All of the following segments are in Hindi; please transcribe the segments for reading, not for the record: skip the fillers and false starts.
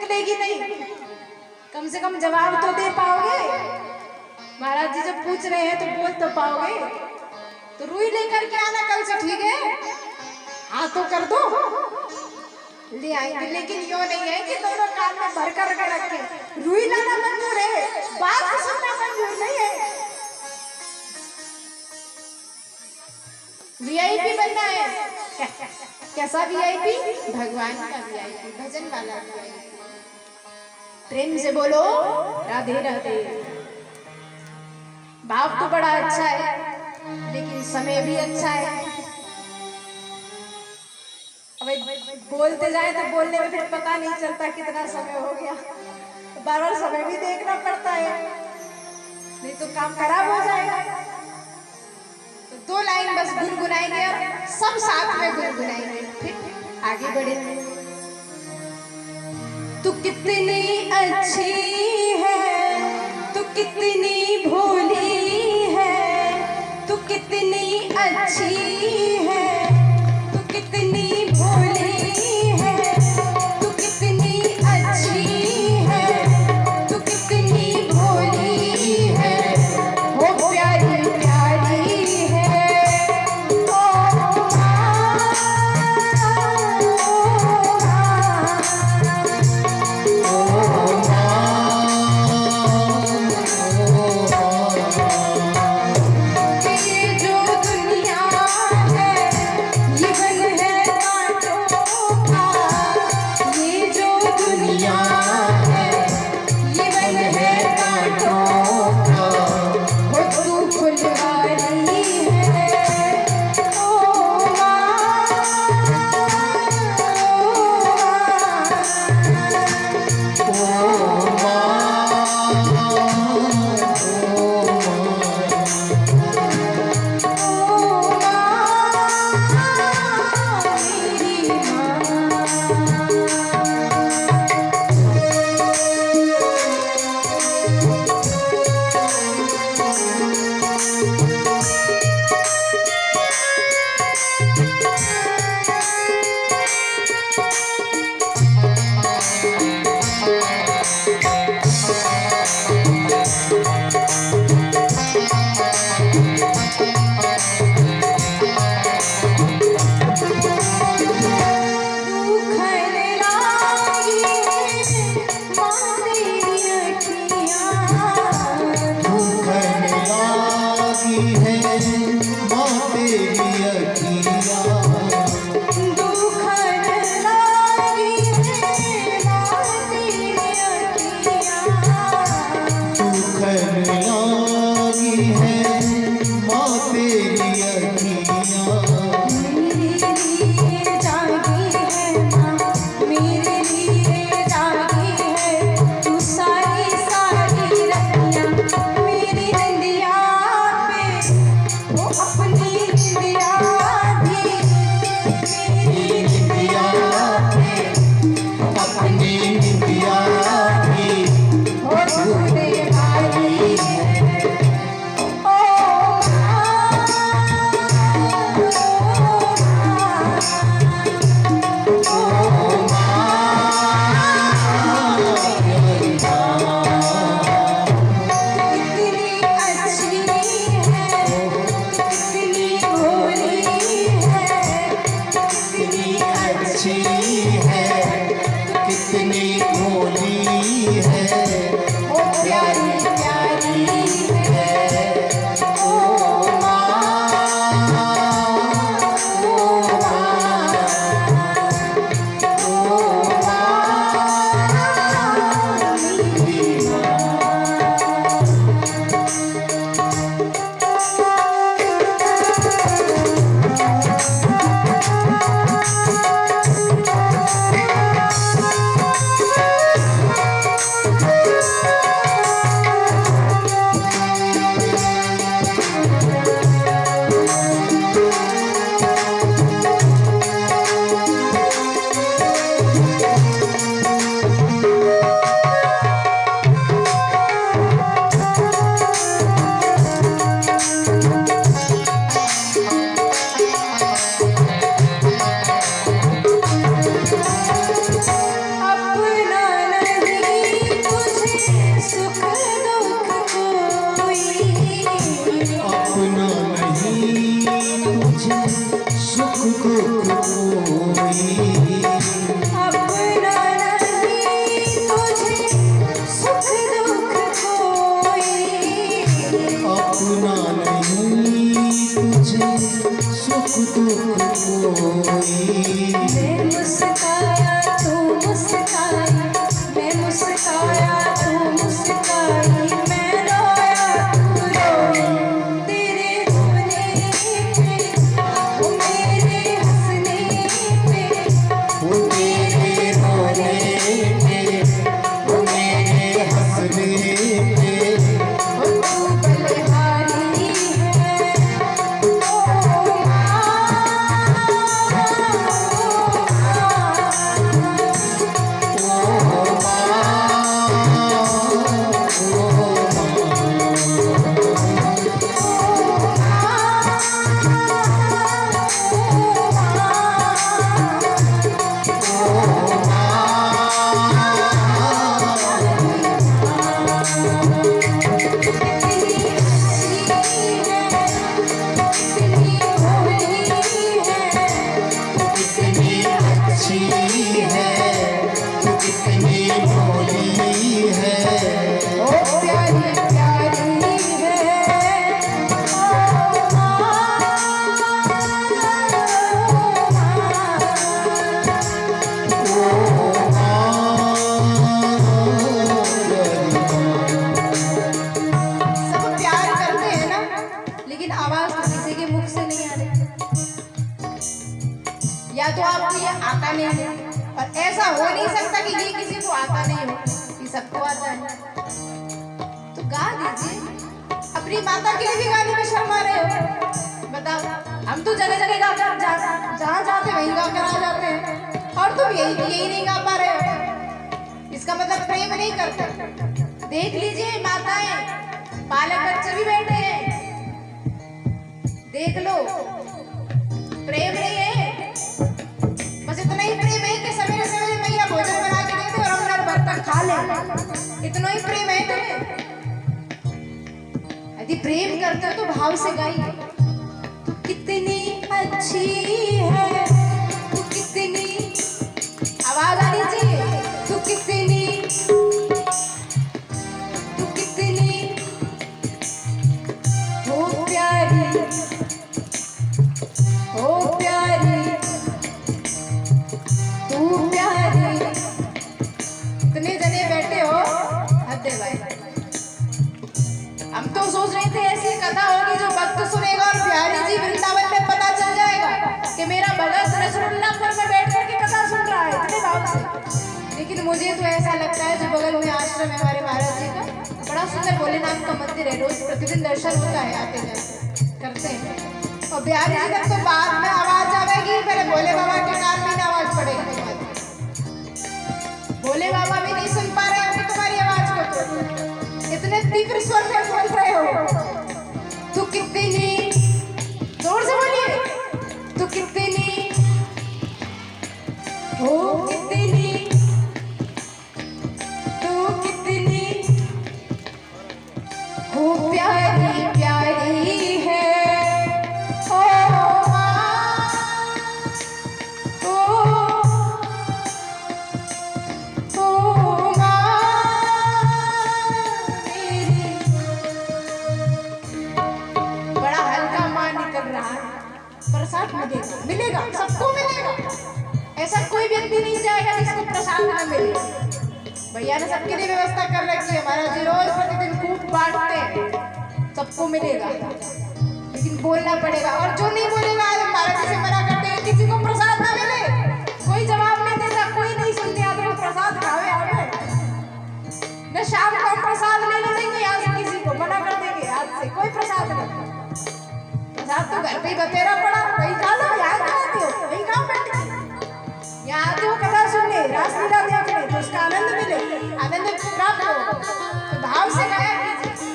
निकलेगी नहीं, कम से कम जवाब तो दे पाओगे। महाराज जी जब पूछ रहे हैं तो बोल तो पाओगे। तो रुई लेकर के आना कल से, ठीक है? हाँ तो कर दो, ले आएंगे। लेकिन यो नहीं है कि दोनों कान में भर कर रखे। रुई लाना मंजूर है, बात सुनना मंजूर नहीं है। वीआईपी बनना है। कैसा वीआईपी? भगवान का वीआईपी, भजन वाला वीआईपी। प्रेम से बोलो राधे राधे। भाव तो बड़ा अच्छा है, लेकिन समय भी अच्छा है। अब बोलते जाए तो बोलने में फिर पता नहीं चलता कितना समय हो गया। बार बार समय भी देखना पड़ता है, नहीं तो काम खराब हो जाएगा। तो 2 लाइन बस गुनगुनाएंगे और सब साथ में गुनगुनाएंगे, फिर आगे बढ़ेंगे। तू कितनी अच्छी है, तू कितनी भोली है, तू कितनी अच्छी है, तू कितनी भोली है, तू कितनी अच्छी है, तू कितनी भोली है, वो प्यारी प्यारी है। कोई। मैं मुस्काया तू मुस्काई, मैं मुस्काया तू मुस्काई, मैं रोया तू रोई, तेरे रोने पे वो मेरे हंसने पे, वो मेरे रोने पे वो मेरे हंसने पे। वो तू बलिहारी है ओ माँ, कितनी अच्छी है तू, कितनी भोली है। ओ प्यारी प्यारी है ओ सब प्यार करते हैं ना, लेकिन आवाज तो किसी के मुख से नहीं आ रही। या तो आपको ये आता नहीं है, और ऐसा हो नहीं सकता कि ये किसी को आता नहीं हो, ये सबको आता है। तो गा दीजिए, अपनी माता के लिए भी गाने में शर्मा रहे हो। बताओ, हम तो जगह जगह गा कर जहाँ जाते वहीं गा कर आ जाते हैं, और तुम यही नहीं गा पा रहे हो। इसका मतलब प्रेम नहीं करते। देख लीजिए माताएं, बालक बच्चे भी बैठे हैं, देख लो, प्रेम नहीं है, बस इतना ही प्रेम है कि सवेरे सवेरे मैया भोजन बना के दे दे और हम लोग बर्तन खा ले, इतना ही प्रेम है तुम्हें। यदि प्रेम करते हो तो भाव से गाइए। तू कितनी अच्छी है, तू कितनी, आवाज आनी चाहिए, तू कितनी, तू कितनी हो प्यारी, हो प्यारी, तू प्यारी। इतने जने बैठे हो, हद है भाई। हम तो सोच रहे थे ऐसी कथा होगी जो भक्त सुनेगा और बिहारी जी वृंदावन में पता चल जाएगा कि मेरा भगत रसगुल्लापुर में बैठ कर के कथा सुन रहा है इतने भाव से। लेकिन मुझे तो ऐसा लगता है जो बगल में आश्रम है हमारे महाराज जी का, बड़ा सुंदर भोलेनाथ का मंदिर है, रोज प्रतिदिन दर्शन होता है, आते जाते करते हैं। और बिहारी जी तक तो बाद में आवाज आवेगी, पहले भोले बाबा के कान में आवाज पड़ेगी तुम्हारी। भोले बाबा भी नहीं सुन पा रहे होंगे तुम्हारी आवाज को, तो इतने तीव्र स्वर में बोल रहे हो। तू कितनी, जोर से बोलिए, तू कितनी हो, कितनी, तू कितनी हो प्यारी प्यारी है ओ माँ, ओ माँ मेरी। बड़ा हल्का माँ निकल रहा है, प्रसाद मिलेगा, मिलेगा, सबको मिलेगा। ऐसा कोई व्यक्ति नहीं जाएगा जिसको प्रसाद ना मिले। भैया ने सबके लिए व्यवस्था कर रखी है, महाराज जी रोज प्रतिदिन खूब बांटते हैं, सबको मिलेगा, लेकिन बोलना पड़ेगा। और जो नहीं बोलेगा, महाराज जी से मना करते हैं किसी को प्रसाद ना मिले, कोई जवाब नहीं देता, कोई नहीं सुनते, आदमी प्रसाद खावे आवे न, शाम को हम प्रसाद लेने देंगे यहाँ से, किसी को मना कर देंगे आज से कोई प्रसाद नहीं। प्रसाद तो घर पे ही बतेरा पड़ा, वही खा लो, यहाँ खाते हो, वही खाओ बैठ के। यहाँ आते हो कथा सुनने, रासलीला देखने, तो उसका आनंद मिले, आनंद प्राप्त हो। तो भाव से गाया कीजिए।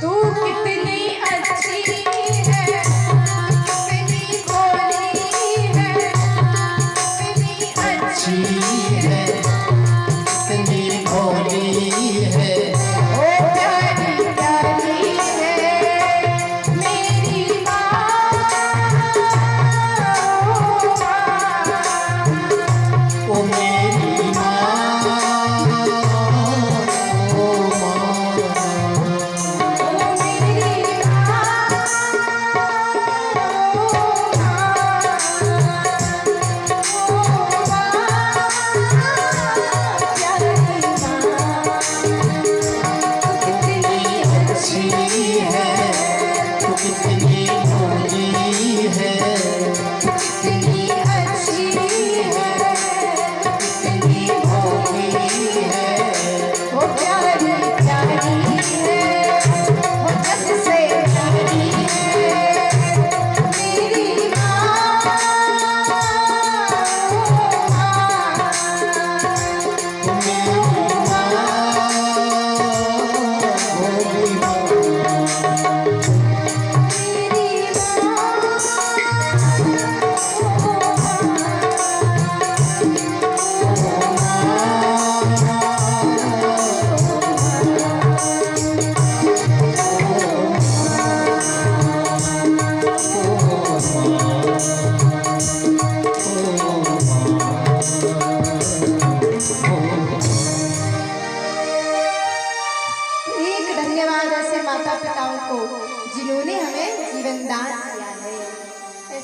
तू कितनी अच्छी है, कितनी भोली है, कितनी अच्छी है कितनी भोली है। ओ प्यारी प्यारी है मेरी माँ।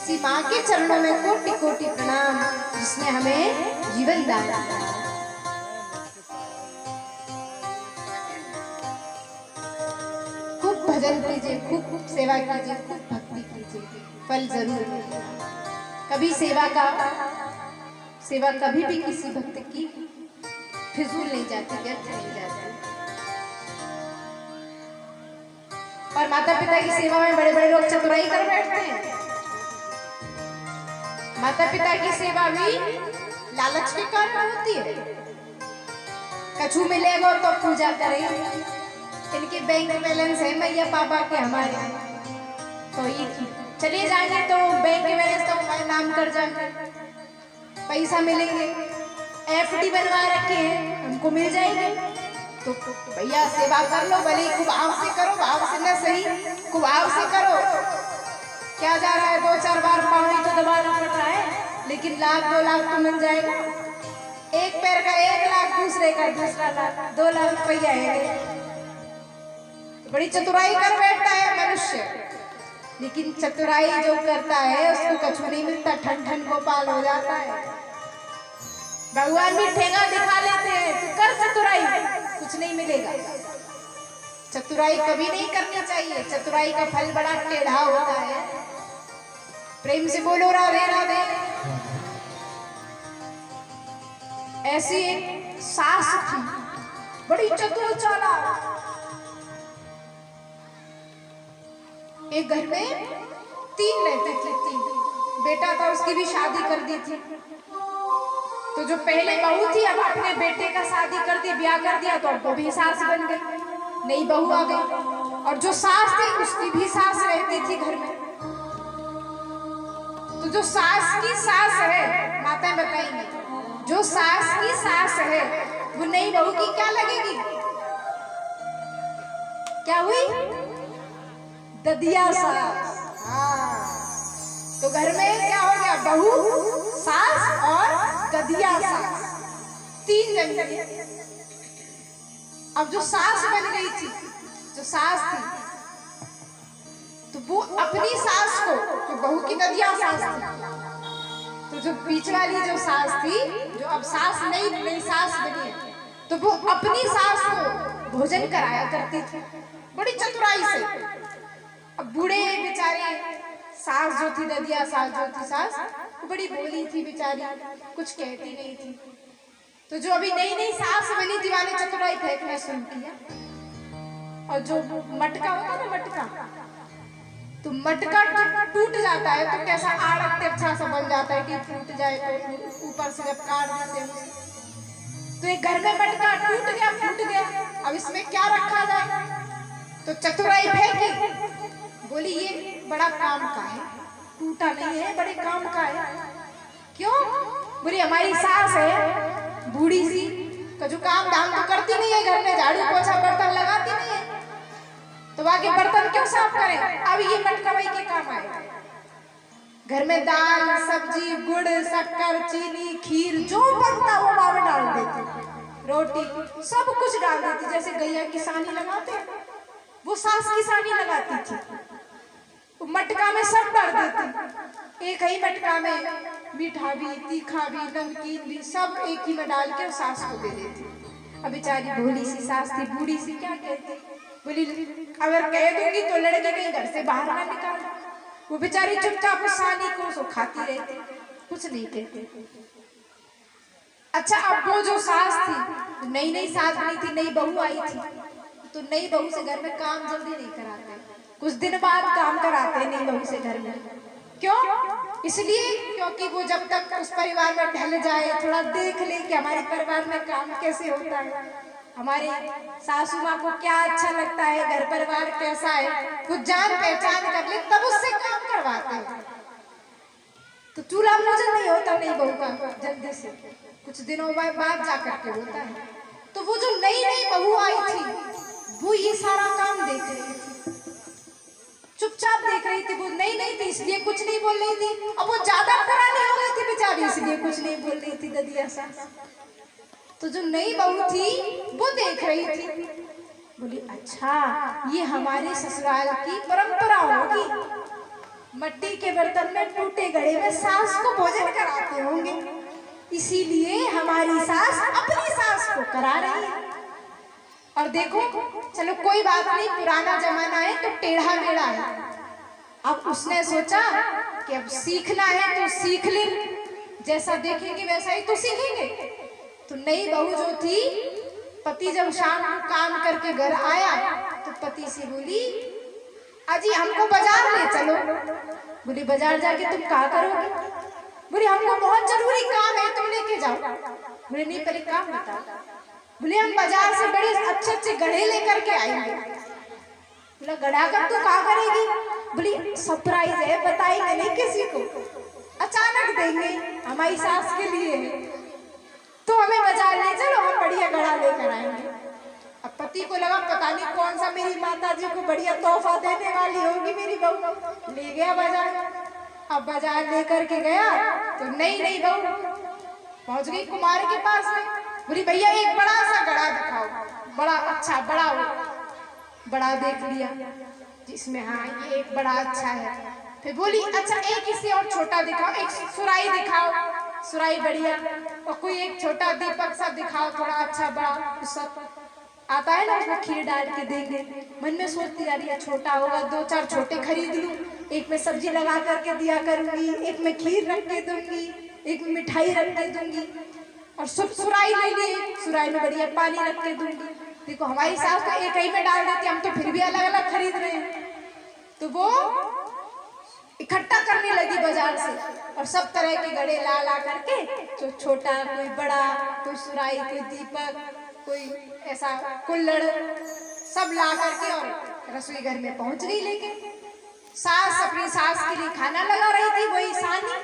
ऐसी माँ के चरणों में कोटि कोटि प्रणाम, जिसने हमें जीवन दान किया। खूब भजन कीजिए, खूब सेवा कीजिए, खूब भक्ति कीजिए, फल जरूर मिलेगा। कभी सेवा कभी भी किसी भक्त की फिजूल नहीं जाती, व्यर्थ नहीं जाती। और माता पिता की सेवा में बड़े बड़े लोग चतुराई कर बैठते हैं। माता पिता की सेवा भी लालच के कारण होती है। कछु मिलेगा तो पूजा करें, इनके बैंक बैलेंस है मैया पापा के हमारे, तो ये चले जाएंगे तो बैंक बैलेंस तो हमारे नाम कर जाएंगे, पैसा मिलेंगे, एफडी बनवा रखे हैं हमको मिल जाएंगे। तो भैया सेवा कर लो, भले खूब भाव से करो, भाव से न सही खूब भाव से करो। क्या जा रहा है, 2-4 बार पानी तो दबाना पड़ रहा है, लेकिन 1-2 लाख तो मिल जाएगा। एक पैर का 1 लाख, दूसरे का दूसरा लाख, 2 लाख रुपया है। बड़ी चतुराई कर बैठता है मनुष्य, लेकिन चतुराई जो करता है उसको कछु नहीं मिलता, ठन ठन गोपाल हो जाता है। भगवान भी ठेंगा दिखा लेते हैं, तू कर चतुराई, कुछ नहीं मिलेगा। चतुराई कभी नहीं करनी चाहिए, चतुराई का फल बड़ा टेढ़ा होता है। प्रेम से बोलो राधे राधे। ऐसी एक सास थी, बड़ी चतुर चालाक। एक घर में 3 रहते थे, 3 बेटा था, उसकी भी शादी कर दी थी। तो जो पहले बहू थी अब अपने बेटे का शादी कर दिया, ब्याह कर दिया, तो अब वो भी सास बन गई, नई बहू आ गई। और जो सास थी उसकी भी सास रहती थी घर में। तो जो सास की सास है, माताएं बताएंगी, जो सास की सास है वो नई बहू की क्या लगेगी? क्या हुई? ददिया सास। हाँ, तो घर में क्या हो गया? बहू, सास और ददिया सास, 3 जन। अब जो सास बन गई थी, जो सास थी, तो वो अपनी सास को, जो बहू की ददिया सास थी, तो जो बीच वाली जो सास थी, जो अब सास नई सास बनी है, तो वो अपनी सास को भोजन कराया करती थी बड़ी चतुराई से। अब बूढ़े बेचारे सास जो थी, ददिया सास जो थी, सास वो बड़ी भोली थी बेचारी, कुछ कहती नहीं थी। तो जो अभी नई सास बनी थी वाले चतुराई फेंकना शुरू किया। और जो मटका होता ना, मटका, तो मटका टूट जाता है तो कैसा आड़त अच्छा सा बन जाता है कि टूट जाए तो ऊपर से जब काट देते हैं। तो एक घर में मटका टूट गया, फूट गया, अब इसमें क्या रखा जाए? तो चतुराई फेंकी, बोली ये बड़ा काम का है, टूटा नहीं है, बड़े काम का है। क्यों? बोली हमारी सास है बूढ़ी सी, जो काम धाम तो करती नहीं है, घर में झाड़ू पोछा बर्तन लगाती नहीं है, तो आगे बर्तन क्यों साफ करें? अब ये मटका वही के काम आए। घर में दाल सब्जी गुड़ शक्कर चीनी खीर जो बनता वो माँ में डाल देती, रोटी सब कुछ डाल देती। जैसे गैया की सानी लगाते हैं, वो सास की सानी लगाती थी, वो मटका में सब डाल देती। एक ही मटका में मीठा भी, तीखा भी, नमकीन भी, सब एक ही में डाल के सास को दे देती। अब बेचारी भोली सी सास थी, बूढ़ी सी, क्या कहती? बोली अगर कह दूंगी तो लड़के कहीं घर से बाहर ना निकाल। वो बेचारी चुपचाप उस सानी को सो खाती रहती, कुछ नहीं कहते। अच्छा, अब वो जो सास थी, नई सास बनी थी, नई बहू आई थी, तो नई बहू से घर में काम जल्दी नहीं कराते, कुछ दिन बाद काम कराते नई बहू से घर में। क्यों? इसलिए क्योंकि वो जब तक उस परिवार में ढल जाए, थोड़ा देख ले कि हमारे परिवार में काम कैसे होता है, हमारे सासू माँ को क्या अच्छा लगता है, घर परिवार कैसा है, कुछ जान पहचान कर ले, तब उससे काम करवाते हैं। तो चूल्हा पूजन नहीं होता नई बहू का जल्दी से, कुछ दिनों बाद जाकर के होता है। तो वो जो नई बहू आई थी, वो ये सारा काम देख रही थी, चुपचाप देख रही थी। वो नई थी इसलिए कुछ नहीं बोल रही थी, अब वो ज्यादा पुरानी हो गई थी बेचारी, इसलिए कुछ नहीं बोल रही थी ददिया सास। तो जो नई बहू थी वो देख रही थी, बोली अच्छा ये हमारे ससुराल की परंपरा होगी, मट्टी के बर्तन में टूटे घड़े में सास को भोजन कराते होंगे, इसीलिए हमारी सास अपनी सास को करा रही है। और देखो, चलो कोई बात नहीं, पुराना जमाना है तो टेढ़ा मेढ़ा है। अब उसने सोचा कि अब सीखना है तो सीख ले, जैसा देखेंगे वैसा ही तो सीखेंगे। तो नई बहू जो थी, पति जब शाम को काम करके घर आया तो पति से बोली, अजी हमको बाजार ले चलो। बोली बाजार जाके तुम क्या करोगे? बोली हमको बहुत जरूरी काम है, तुम लेके जाओ। बोले नहीं, पहले काम बताओ। बोले हम बाजार से बड़े अच्छे अच्छे गढ़े लेकर के आएंगे। बोला गढ़ा कर तू क्या करेगी? बोली सरप्राइज है, बताएंगे नहीं किसी को, अचानक देंगे, हमारी सास के लिए है, तो हमें बाजार ले चलो, हम बढ़िया गढ़ा लेकर आएंगे। अब पति को लगा पता नहीं कौन सा मेरी माता जी को बढ़िया तोहफा देने वाली होगी मेरी बहू। ले गया बाजार। अब बाजार लेकर के गया तो नई बहू पहुंच गई कुमार के पास में। बोली भैया एक बड़ा सा गड़ा दिखाओ, बड़ा अच्छा बड़ा देख लिया जिसमें हाँ ये एक बड़ा अच्छा है। फिर बोली अच्छा एक इससे और छोटा दिखाओ, एक सुराई दिखाओ, सुराई बढ़िया, और कोई एक छोटा दीपक सा दिखाओ, थोड़ा अच्छा बड़ा सब आता है ना, उसमें खीर डाल के देंगे। मन में सोचती जा रही है छोटा होगा, 2-4 छोटे खरीद लूं, एक में सब्जी लगा करके दिया करूंगी, एक में खीर रख के दूंगी, एक में मिठाई रख के दूंगी, और सुराई ले ली, सुराई में बढ़िया पानी रख के दूंगी। देखो हमारी सास तो एक ही में डाल देती, हम तो फिर भी अलग अलग खरीद रहे हैं। तो वो इकट्ठा करने लगी बाजार से, और सब तरह के गड़े ला करके, जो छोटा कोई बड़ा, कोई सुराई, कोई दीपक, कोई ऐसा कुल्हड़, सब ला करके और रसोई घर में पहुंच गई लेके। सास अपनी सास के लिए खाना लगा रही थी, वही सानी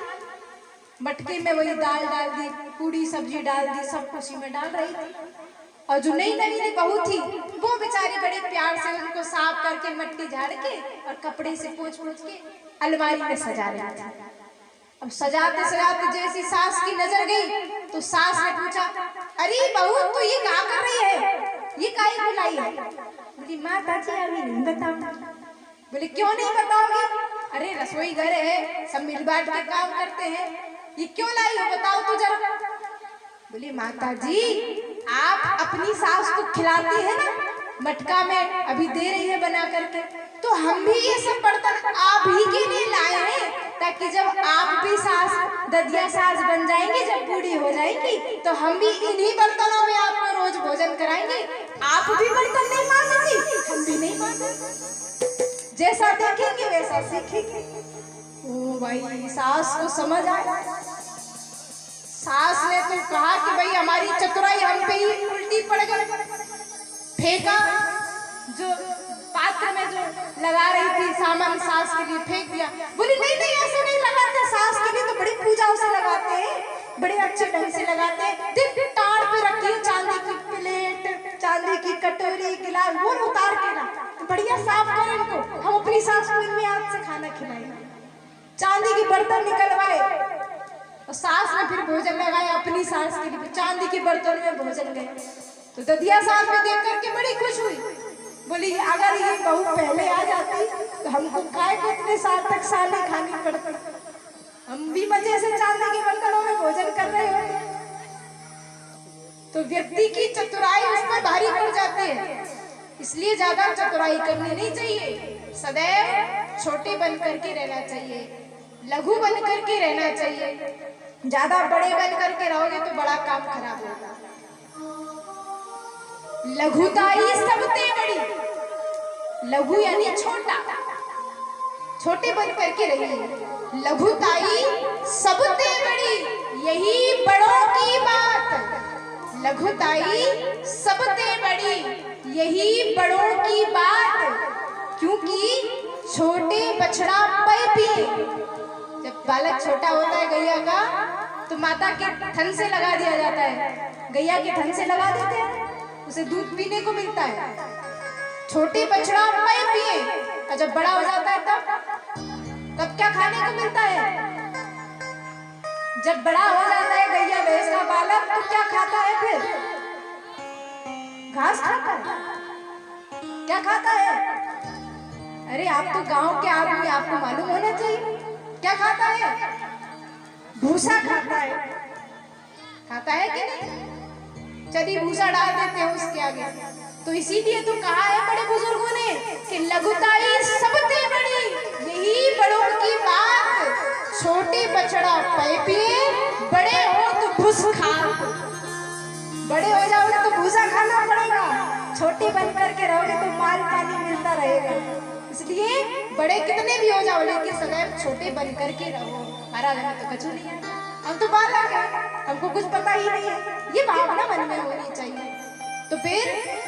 मटके में वही दाल डाल दी, पूरी सब्जी डाल दी, सब कुछ में डाल रही थी। और जो नई नई बहू थी वो बेचारी बड़े प्यार से उनको साफ करके मट्टी झाड़ के और कपड़े से पोंछ के अलमारी में सजा रही थी। अब सजाते सजाते जैसी सास की नजर गई तो सास ने पूछा, अरे बहू तो ये क्या कर रही है, ये काहे बुलाई है? बोली माता जी अभी नहीं बताऊंगी। बोले क्यों नहीं बताओगी? अरे रसोई घर है, सब मिल बांट के काम करते हैं, ये क्यों लाई हो, बताओ तो जरा। बोली माता जी आप अपनी सास को खिलाती है ना, मटका में अभी दे रही है बना करके, तो हम भी ये सब बर्तन आप ही के लिए लाए हैं, ताकि जब आप भी सास ददिया सास बन जाएंगी, जब बूढ़ी हो जाएंगी, तो हम भी इन्हीं बर्तनों में आपको रोज भोजन कराएंगे। आप भी बर्तन नहीं मांगेंगी, हम भी नहीं मांगेंगे, जैसा देखेंगे वैसा सीखेंगे। ओ भाई सास को समझ आया। सास ने तो कहा कि भाई हमारी चतुराई हम पे ही उल्टी पड़ गई, फेंका, जो पात्र में जो लगा रही थी सामान सास के लिए फेंक दिया। बोली नहीं नहीं ऐसे नहीं लगाते, सास के लिए तो बड़ी पूजा से लगाते हैं, बड़े अच्छे ढंग से लगाते हैं। देख टाड़ पे रखी है चांदी की प्लेट, चांदी की कटोरी, गिलास, वो उतार के ना बढ़िया साफ कर इनको, हम अपनी सास को इनमें हाथ से खाना खिलाएंगे। चांदी की बर्तन निकलवाए और सास ने फिर भोजन लगाया अपनी सास के लिए, चांदी के बर्तन में भोजन गए। तो ददिया सास में देख करके बड़ी खुश हुई, बोली अगर ये बहू पहले आ जाती तो हमको काय को इतने साल तक साली खानी पड़ती, हम भी मजे से चांदी के बर्तनों में भोजन कर रहे होते। तो व्यक्ति की चतुराई उस पर भारी पड़ जाती है, इसलिए ज्यादा चतुराई करनी नहीं चाहिए। सदैव छोटे बन करके रहना चाहिए, लघु बन करके रहना चाहिए। ज्यादा बड़े बन करके रहोगे तो बड़ा काम खराब होगा। लघुताई सबते बड़ी, लघु यानी छोटा, छोटे बन करके रहिए। लघुताई सबते बड़ी, यही बड़ों की बात। लघुताई सबते बड़ी, यही बड़ों की बात। क्योंकि छोटे बछड़ा पै पिए। जब बालक छोटा होता है गैया का, तो माता के थन से लगा दिया जाता है, गैया के थन से लगा देते हैं, उसे दूध पीने को मिलता है। छोटे बछड़ा पै पिए, और जब बड़ा हो जाता है तब क्या खाने को मिलता है? जब बड़ा हो जाता है गैया भैंस का बालक, तो क्या खाता है फिर? घास खाता है। क्या खाता है? अरे आप तो गांव के आदमी, आपको मालूम होना चाहिए। क्या खाता है? भूसा खाता है। खाता है कि नहीं? चलिए भूसा डाल देते हैं उसके आगे। तो इसीलिए तो कहा है बड़े बुजुर्गों ने कि लघुताई सबसे बड़ी, यही बड़ों की बात। छोटे बछड़ा पै पिए, बड़े हो तो भूस खा। बड़े हो जाओगे तो भूसा खाना पड़ेगा, छोटे बन करके रहोगे तो माल पानी मिलता रहेगा। इसलिए बड़े कितने भी हो जाओ लेकिन सदैव छोटे बन करके रहो। महाराज हमें तो कछु नहीं है, हम तो बालक हैं, हमको कुछ पता ही नहीं है। ये भावना मन में होनी चाहिए, तो फिर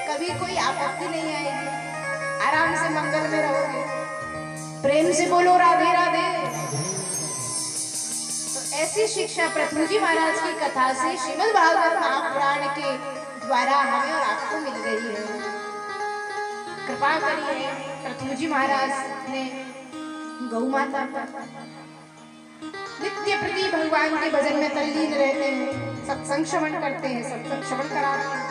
कभी कोई आपत्ति नहीं आएगी, आराम से मंगल में रहोगे। प्रेम से बोलो राधे राधे। तो ऐसी शिक्षा प्रथु जी महाराज की कथा से श्रीमद् भागवत महापुराण के द्वारा हमें और आपको मिल रही है। कृपा करिए, प्रथु जी महाराज ने गौ माता पर नित्य प्रति भगवान के भजन में तल्लीन रहते हैं, सत्संग श्रवण करते हैं, सत्संग श्रवण कराते हैं।